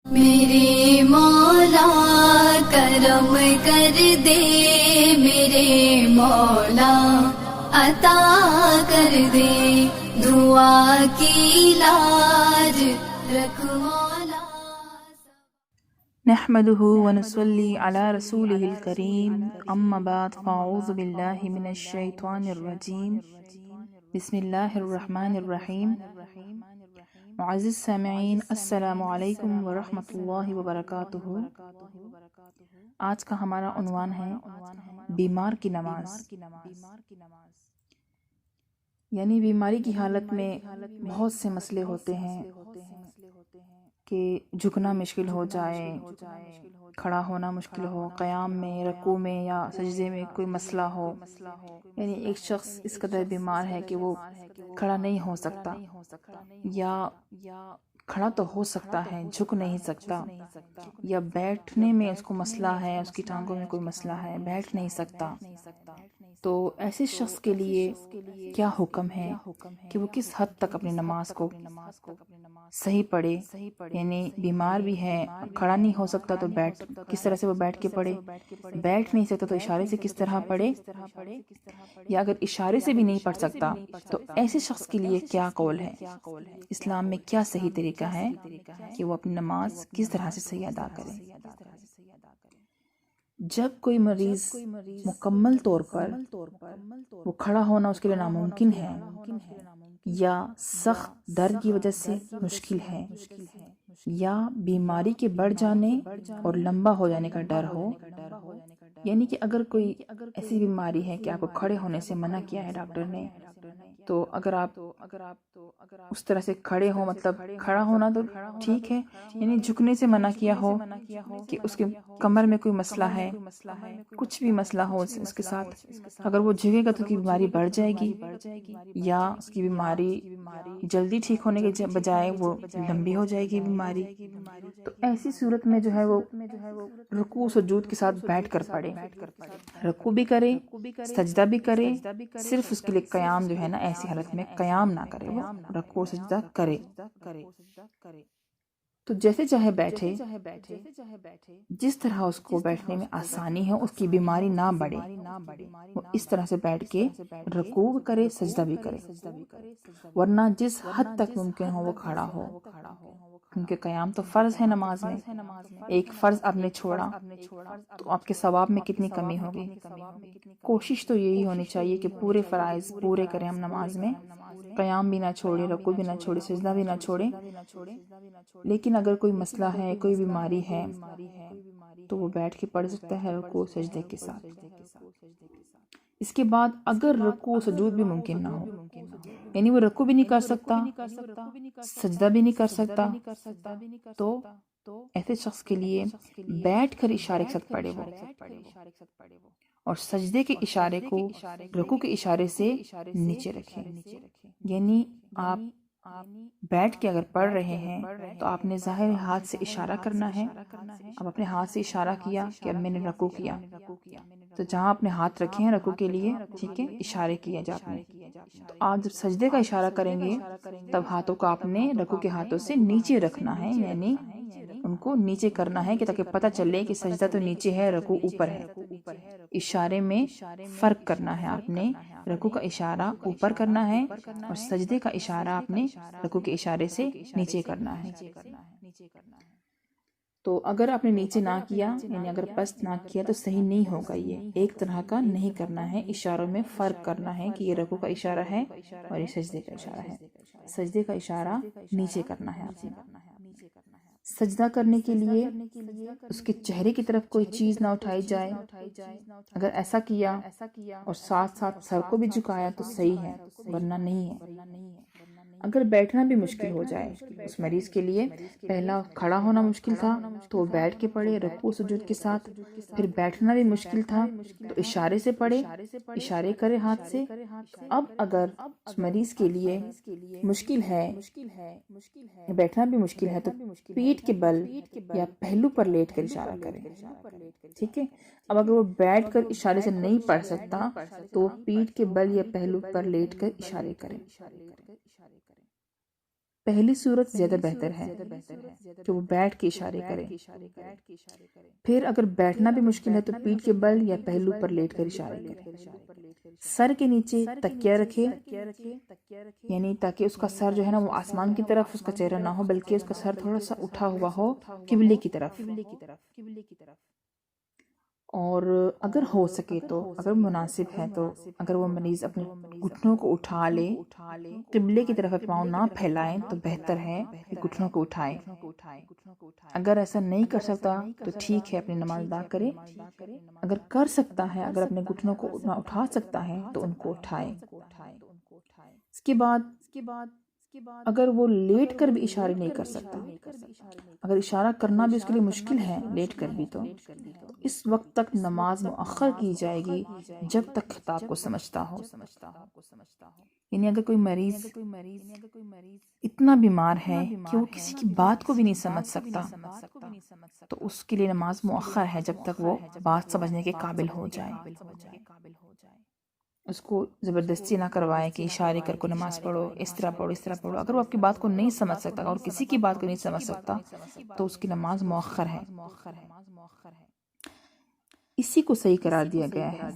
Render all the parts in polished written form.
میرے مولا کرم کر دے، میرے مولا عطا کر دے، دعا کی لاج رکھ مولا۔ نحمده ونصلي على رسوله الكريم اما بعد فاعوذ بالله من الشيطان الرجيم بسم الله الرحمن الرحیم۔ معزز سامعین، السلام علیکم ورحمۃ اللہ وبرکاتہ۔ آج کا ہمارا عنوان ہے بیمار کی نماز، یعنی بیماری کی حالت میں بہت سے مسئلے ہوتے ہیں کہ جھکنا مشکل ہو جائے، کھڑا ہونا مشکل ہو، قیام میں، رکوع میں یا سجدے میں کوئی مسئلہ ہو، یعنی ایک شخص اس قدر بیمار ہے کہ وہ کھڑا نہیں ہو سکتا، یا کھڑا تو ہو سکتا ہے جھک نہیں سکتا، یا بیٹھنے میں اس کو مسئلہ ہے، اس کی ٹانگوں میں کوئی مسئلہ ہے، بیٹھ نہیں سکتا۔ تو ایسے شخص کے لیے کیا حکم ہے کہ وہ کس حد تک اپنی نماز کو صحیح پڑھے، یعنی بیمار بھی ہے، کھڑا نہیں ہو سکتا تو کس طرح سے وہ بیٹھ کے پڑھے، بیٹھ نہیں سکتا تو اشارے سے کس طرح پڑھے، یا اگر اشارے سے بھی نہیں پڑھ سکتا تو ایسے شخص کے لیے کیا قول ہے، اسلام میں کیا صحیح طریقہ ہے کہ وہ اپنی نماز کس طرح سے صحیح ادا کرے۔ جب کوئی مریض مکمل طور پر وہ کھڑا ہونا اس کے لیے ناممکن ہے، یا سخت درد کی وجہ سے مشکل ہے، یا بیماری کے بڑھ جانے اور لمبا ہو جانے کا ڈر ہو، یعنی کہ اگر کوئی ایسی بیماری ہے کہ آپ کو کھڑے ہونے سے منع کیا ہے ڈاکٹر نے، تو اگر آپ اس طرح سے کھڑے ہو، مطلب کھڑا ہونا تو ٹھیک ہے، یعنی جھکنے سے منع کیا ہو کہ اس کے کمر میں کوئی مسئلہ ہے، کچھ بھی مسئلہ ہو اس کے ساتھ، اگر وہ جھکے گا تو اس کی بیماری بڑھ جائے گی، یا اس کی بیماری جلدی ٹھیک ہونے کے بجائے وہ لمبی ہو جائے گی بیماری۔ تو ایسی صورت میں جو ہے وہ رکوع سجود کے ساتھ بیٹھ کر پڑھے، رکوع بھی کرے، سجدہ بھی کرے، صرف اس کے لیے قیام جو ہے نا، ایسی حالت میں قیام نہ کرے، وہ رکوع سجدہ کرے۔ تو جیسے چاہے بیٹھے، جس طرح اس کو بیٹھنے میں آسانی ہو، اس کی بیماری نہ بڑھے، وہ اس طرح سے بیٹھ کے رکوع کرے، سجدہ بھی کرے، ورنہ جس حد تک ممکن ہو وہ کھڑا ہو، کیونکہ قیام تو فرض ہے نماز میں، ایک فرض آپ نے چھوڑا تو آپ کے ثواب میں کتنی کمی ہوگی۔ کوشش تو یہی ہونی چاہیے کہ پورے فرائض پورے کریں ہم نماز میں، قیام بھی نہ چھوڑے، رکوع بھی نہ چھوڑے، سجدہ بھی نہ چھوڑے۔ لیکن اگر کوئی مسئلہ ہے، کوئی بیماری ہے، تو وہ بیٹھ کے پڑھ سکتا ہے رکوع سجدے کے ساتھ۔ اس کے بعد اگر رکوع سجود بھی ممکن نہ ہو، یعنی وہ رکوع بھی نہیں کر سکتا، سجدہ بھی نہیں کر سکتا، تو ایسے شخص کے لیے بیٹھ کر اشارے کے ساتھ پڑھے وہ، اور سجدے کے اشارے کو رکوع کے اشارے سے نیچے رکھیں، یعنی آپ بیٹھ کے اگر پڑھ رہے ہیں تو آپ نے ظاہر ہاتھ سے اشارہ کرنا ہے، اب اپنے ہاتھ سے اشارہ کیا کہ اب میں نے رکوع کیا، تو جہاں اپنے ہاتھ رکھے ہیں رکوع کے لیے، ٹھیک ہے، اشارے کیا جاتے ہیں۔ تو آپ جب سجدے کا اشارہ کریں گے تب ہاتھوں کو آپ نے رکوع کے ہاتھوں سے نیچے رکھنا ہے، یعنی ان کو نیچے کرنا ہے کہ تاکہ پتہ چلے کہ سجدہ تو نیچے ہے، رکوع اوپر ہے۔ اشارے میں فرق کرنا ہے، آپ نے رکوع کا اشارہ اوپر کرنا ہے اور سجدے کا اشارہ آپ نے رکوع کے اشارے سے نیچے کرنا ہے۔ تو اگر آپ نے نیچے نہ کیا، یعنی اگر پست نہ کیا تو صحیح نہیں ہوگا، یہ ایک طرح کا نہیں کرنا ہے، اشاروں میں فرق کرنا ہے کہ یہ رکوع کا اشارہ ہے اور یہ سجدے کا اشارہ ہے۔ سجدے کا اشارہ نیچے کرنا ہے آپ نے۔ سجدہ کرنے کے لیے اس کے چہرے کی طرف کوئی چیز نہ اٹھائی جائے، اگر ایسا کیا اور ساتھ ساتھ سر کو بھی جھکایا تو صحیح ہے، ورنہ نہیں ہے۔ اگر بیٹھنا بھی مشکل ہو جائے اس مریض کے لیے، پہلا کھڑا ہونا مشکل تھا تو وہ بیٹھ کے پڑھے رکوع سجود کے ساتھ، پھر بیٹھنا بھی مشکل تھا تو اشارے سے پڑھے، اشارے کرے ہاتھ سے۔ اب اگر اس مریض کے لیے مشکل ہے، بیٹھنا بھی مشکل ہے، تو پیٹھ کے بل یا پہلو پر لیٹ کر اشارہ کرے، ٹھیک ہے۔ اب اگر وہ بیٹھ کر اشارے سے نہیں پڑھ سکتا تو وہ پیٹھ کے بل یا پہلو پر لیٹ کر اشارے کرے۔ پہلی صورت زیادہ بہتر ہے کہ وہ بیٹھ کے اشارے کرے. پھر اگر بیٹھنا بھی مشکل ہے تو پیٹھ کے بل یا پہلو پر لیٹ کر اشارے کرے. سر کے نیچے تکیہ رکھے، یعنی تاکہ اس کا سر جو ہے نا وہ آسمان کی طرف اس کا چہرہ نہ ہو، بلکہ اس کا سر تھوڑا سا اٹھا ہوا ہو قبلے کی طرف. اور اگر ہو سکے تو، اگر مناسب ہے تو، اگر وہ مریض اپنے گھٹنوں کو اٹھا لے، قبلے کی طرف پاؤں نہ پھیلائیں تو بہتر ہے کہ گھٹنوں کو اٹھائے. اگر ایسا نہیں کر سکتا تو ٹھیک ہے، اپنی نماز ادا کرے. اگر کر سکتا ہے، اگر اپنے گھٹنوں کو اٹھا سکتا ہے تو ان کو اٹھائے. اس کے بعد اگر وہ لیٹ کر بھی اشارے نہیں کر سکتا، اگر اشارہ کرنا بھی اس کے لیے مشکل ہے لیٹ کر بھی، تو اس وقت تک نماز مؤخر کی جائے گی جب تک خطاب کو سمجھتا ہو. یعنی اگر کوئی مریض اتنا بیمار ہے کہ وہ کسی کی بات کو بھی نہیں سمجھ سکتا تو اس کے لیے نماز مؤخر ہے جب تک وہ بات سمجھنے کے قابل ہو جائے. اس کو زبردستی نہ کروائے کہ اشارے کر کو نماز پڑھو، اس طرح پڑھو، اس طرح پڑھو. اگر وہ آپ کی بات کو نہیں سمجھ سکتا اور کسی کی بات کو نہیں سمجھ سکتا تو اس کی نماز مؤخر ہے. اسی کو صحیح قرار دیا گیا ہے.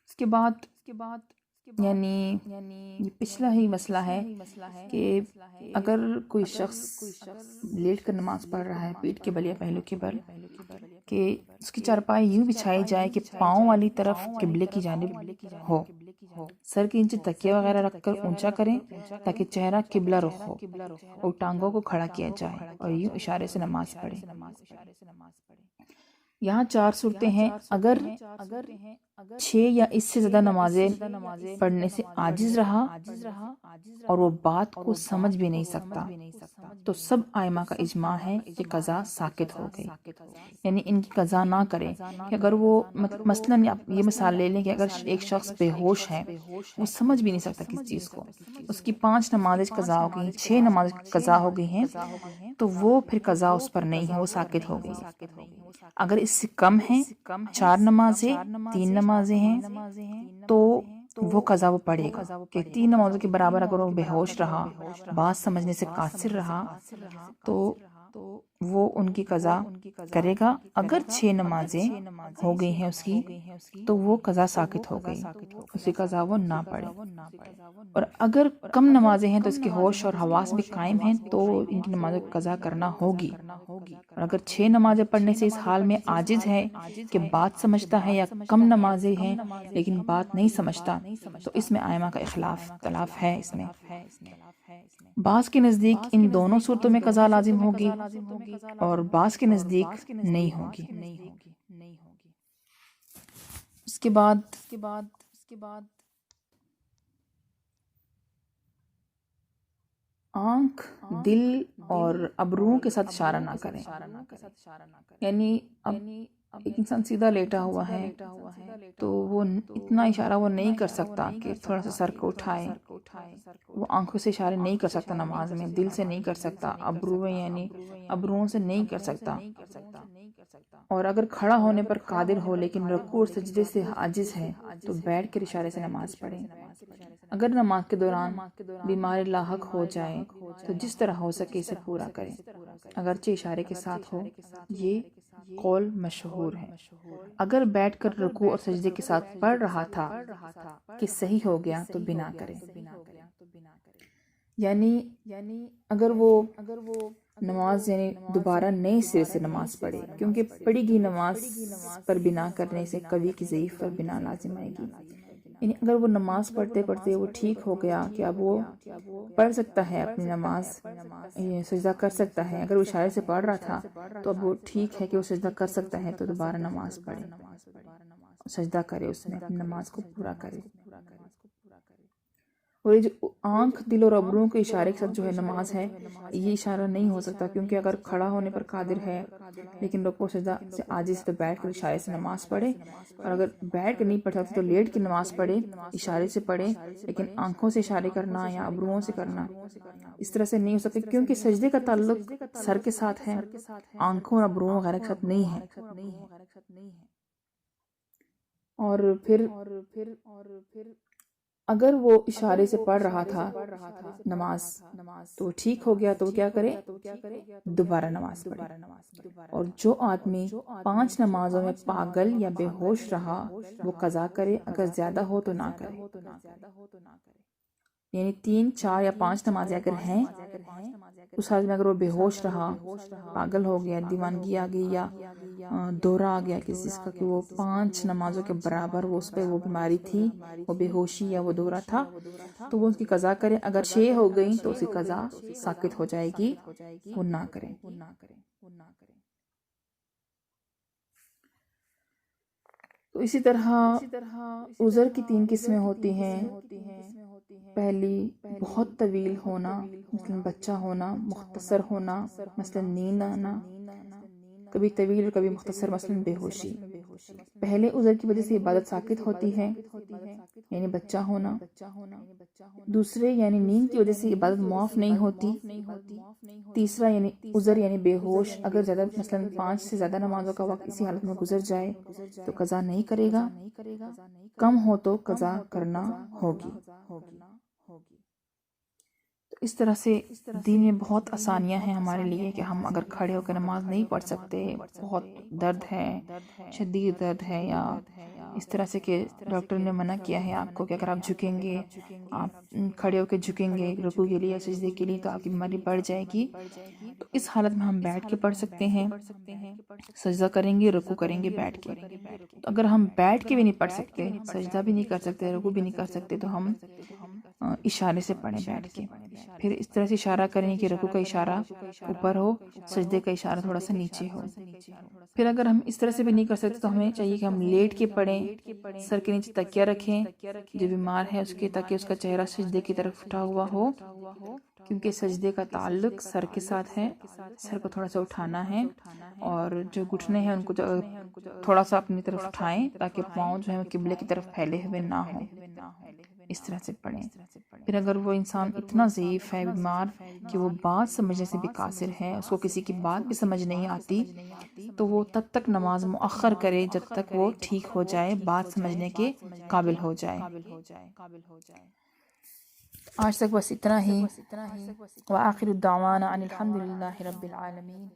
اس کے بعد یعنی یہ پچھلا ہی مسئلہ ہے کہ اگر کوئی شخص لیٹ کر نماز پڑھ رہا ہے پیٹھ کے بل یا پہلو کے بل، کہ اس کی چارپائی یوں بچھائی جائے کہ پاؤں والی طرف قبلے کی جانب ہو. سر کے نیچے تکیہ وغیرہ رکھ کر اونچا کریں تاکہ چہرہ قبلہ رخ ہو، اور ٹانگوں کو کھڑا کیا جائے اور یوں اشارے سے نماز پڑھے. یہاں 4 صورتیں ہیں. اگر 6 یا اس سے زیادہ نمازیں پڑھنے سے عاجز رہا اور وہ بات کو سمجھ بھی نہیں سکتا تو سب ائمہ کا اجماع ہے کہ قضا ساقط ہو گئی. یعنی ان کی قضا نہ کرے. کہ اگر وہ مثلاً یہ مثال لے لیں کہ اگر ایک شخص بے ہوش ہے، وہ سمجھ بھی نہیں سکتا کس چیز کو، اس کی 5 نمازیں قضا ہو گئی، 6 نمازیں قضا ہو گئی ہیں، تو وہ پھر قضا اس پر نہیں ہے، وہ ساقط ہو گئی. اگر اس سے کم ہیں، 4 نمازیں، 3 نمازیں ہیں، تو وہ قضا وہ پڑھے گا. کہ 3 نمازوں کے برابر اگر وہ بے ہوش رہا، بات سمجھنے سے قاصر رہا، تو وہ ان کی قضا کرے گا. اگر 6 نمازیں ہو گئی ہیں اس کی تو وہ قضا ساقط ہو گئی، اس کی قضا وہ نہ پڑھے. اور اگر کم نمازیں ہیں تو اس کے ہوش اور حواس بھی قائم ہیں تو ان کی نمازوں کی قضا کرنا ہوگی. اور اگر 6 نمازیں پڑھنے سے اس حال میں عاجز ہے کہ بات سمجھتا ہے، یا کم نمازیں ہیں لیکن بات نہیں سمجھتا، تو اس میں ائمہ کا اختلاف ہے. اس میں بعض کے نزدیک ان دونوں صورتوں میں قضا لازم ہوگی اور بعض کے نزدیک نہیں ہوگی. اس کے بعد آنکھ، دل اور ابروؤں کے ساتھ اشارہ نہ کریں. یعنی اب ایک انسان سیدھا لیٹا ہوا ہے تو وہ اتنا اشارہ وہ نہیں کر سکتا کہ تھوڑا سا سر کو اٹھائے. وہ آنکھوں سے اشارے نہیں کر سکتا نماز میں، دل سے نہیں کر سکتا، ابروؤں سے نہیں کر سکتا. اور اگر کھڑا ہونے پر قادر ہو لیکن رکوع اور سجدے سے عاجز ہے تو بیٹھ کر اشارے سے نماز پڑھے. اگر نماز کے دوران بیماری لاحق ہو جائے تو جس طرح ہو سکے اسے پورا کرے، اگرچہ اشارے کے ساتھ ہو. یہ قول مشہور ہے. اگر بیٹھ کر رکوع اور سجدے کے ساتھ پڑھ رہا تھا کہ صحیح ہو گیا تو بنا کرے. یعنی اگر وہ نماز دوبارہ نئے سرے سے نماز پڑھے، کیونکہ پڑھی گئی نماز پر بنا کرنے سے قوی کی ضعیف پر بنا لازم آئے گی. یعنی اگر وہ نماز پڑھتے پڑھتے وہ ٹھیک ہو گیا کہ اب وہ پڑھ سکتا ہے اپنی نماز، سجدہ کر سکتا ہے، اگر وہ اشارے سے پڑھ رہا تھا تو اب وہ ٹھیک ہے کہ وہ سجدہ کر سکتا ہے، تو دوبارہ نماز پڑھے، سجدہ کرے، اس میں اپنی نماز کو پورا کرے. اور یہ جو آنکھ، دل اور ابروؤں کے اشارے کے ساتھ جو ہے نماز ہے، یہ اشارہ نہیں ہو سکتا، کیونکہ اگر کھڑا ہونے پر قادر ہے لیکن رکوع سجدہ سے عاجز تو بیٹھ کر اشارے سے نماز پڑھے. اور اگر بیٹھ کر نہیں پڑھ سکتے تو لیٹ کے نماز پڑھے، اشارے سے پڑھے، لیکن آنکھوں سے اشارے کرنا یا ابروؤں سے کرنا اس طرح سے نہیں ہو سکتے، کیونکہ سجدے کا تعلق سر کے ساتھ ہے، آنکھوں اور ابروؤں وغیرہ کے ساتھ نہیں ہے. اور پھر اگر وہ اشارے سے پڑھ رہا تھا نماز تو ٹھیک ہو گیا، تو وہ کیا کرے؟ دوبارہ نماز پڑھے۔ اور جو آدمی 5 نمازوں میں پاگل یا بے ہوش رہا وہ قضا کرے، اگر زیادہ ہو تو نہ کرے۔ یعنی 3، 4 یا 5 نمازیں اگر ہیں، اس حالت میں اگر وہ بے ہوش رہا، پاگل ہو گیا، دیوانگی آ گئی یا دورہ آ گیا کسی چیز کا کہ وہ 5 نمازوں کے برابر وہ اس پہ وہ بیماری تھی، وہ بے ہوشی یا وہ دورہ تھا، تو وہ اس کی قضا کرے۔ اگر 6 ہو گئی تو اس کی قضا ساقط ہو جائے گی، وہ نہ کرے۔ تو اسی طرح عذر کی 3 قسمیں ہوتی ہیں۔ پہلی بہت طویل ہونا، مثلا بچہ ہونا، مختصر ہونا، مثلا نیند آنا، کبھی طویل اور کبھی مختصر، مثلا بے ہوشی۔ پہلے عذر کی وجہ سے عبادت ساقط ہوتی ہے، یعنی بچہ ہونا۔ دوسرے یعنی نیند کی وجہ سے عبادت معاف نہیں ہوتی۔ تیسرا یعنی عذر یعنی بے ہوش، اگر زیادہ مثلا 5 سے زیادہ نمازوں کا وقت اسی حالت میں گزر جائے تو قضا نہیں کرے گا، کم ہو تو قضا کرنا ہوگی۔ تو اس طرح سے دین میں بہت آسانیاں ہیں ہمارے لیے کہ ہم اگر کھڑے ہو کر نماز نہیں پڑھ سکتے، بہت درد ہے، شدید درد ہے، یا اس طرح سے کہ ڈاکٹر نے منع کیا ہے آپ کو کہ اگر آپ جھکیں گے، آپ کھڑے ہو کے جھکیں گے رکوع کے لیے یا سجدے کے لیے تو آپ کی بیماری بڑھ جائے گی، تو اس حالت میں ہم بیٹھ کے پڑھ سکتے ہیں، سجدہ کریں گے، رکوع کریں گے بیٹھ کے۔ تو اگر ہم بیٹھ کے بھی نہیں پڑھ سکتے، سجدہ بھی نہیں کر سکتے، رکوع بھی نہیں کر سکتے، تو ہم اشارے سے پڑھیں بیٹھ کے۔ پھر اس طرح سے اشارہ کریں کہ رکوع کا اشارہ اوپر ہو، سجدے کا اشارہ تھوڑا سا نیچے ہو۔ پھر اگر ہم اس طرح سے بھی نہیں کر سکتے تو ہمیں چاہیے کہ ہم لیٹ کے پڑھیں، سر کے نیچے تکیہ رکھیں، جو بیمار ہے اس کے، تاکہ اس کا چہرہ سجدے کی طرف اٹھا ہوا ہو، کیونکہ سجدے کا تعلق سر کے ساتھ ہے، سر کو تھوڑا سا اٹھانا ہے، اور جو گھٹنے ہیں ان کو تھوڑا سا اپنی طرف اٹھائیں تاکہ پاؤں جو ہے قبلے کی طرف پھیلے ہوئے نہ ہوں، اس طرح سے پڑھیں۔ پھر اگر وہ انسان اتنا ضعیف ہے، بیمار، کہ وہ بات سمجھنے سے بھی قاصر ہے، اس کو کسی کی بات بھی سمجھ نہیں آتی، تو وہ تب تک نماز مؤخر کرے جب تک وہ ٹھیک ہو جائے، بات سمجھنے کے قابل ہو جائے۔ آج تک بس اتنا ہی، وآخر الدعوانا ان الحمد للہ رب العالمین۔